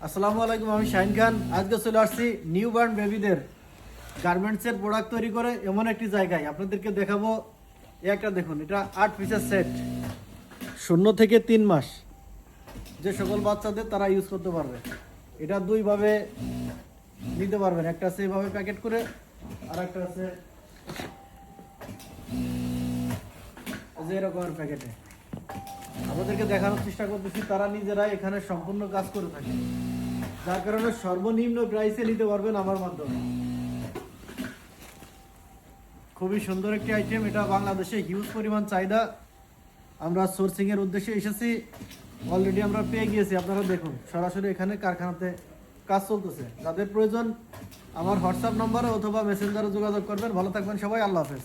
আসসালামু আলাইকুম, আমি শাহিন খান। আজকে চলে আসছি নিউ বার্ন বেবিদের গার্মেন্টসের প্রোডাক্ট তৈরি করে এমন একটি জায়গায় আপনাদেরকে দেখাবো। একটা দেখুন, এটা 8 পিসের সেট, 0 থেকে 3 মাস যে সকল বাচ্চাদের তারা ইউজ করতে পারবে। এটা দুইভাবে নিতে পারবেন, একটা আছে এইভাবে প্যাকেট করে, আর একটা আছে যে এরকমের প্যাকেটে। আমাদেরকে দেখানোর চেষ্টা করতেছি, তারা নিজেরাই এখানে সম্পূর্ণ কাজ করে থাকে, যার কারণে সর্বনিম্ন প্রাইসে নিতে পারবেন আমার মাধ্যমে। খুবই সুন্দর একটি আইটেম, এটা বাংলাদেশে হিউজ পরিমাণ চাহিদা। আমরা সোর্সিং এর উদ্দেশ্যে এসেছি, অলরেডি আমরা পেয়ে গিয়েছি। আপনারা দেখুন, সরাসরি এখানে কারখানাতে কাজ চলতেছে। যাদের প্রয়োজন আমার হোয়াটসঅ্যাপ নম্বরে অথবা মেসেঞ্জারে যোগাযোগ করবেন। ভালো থাকবেন সবাই, আল্লাহ হাফেজ।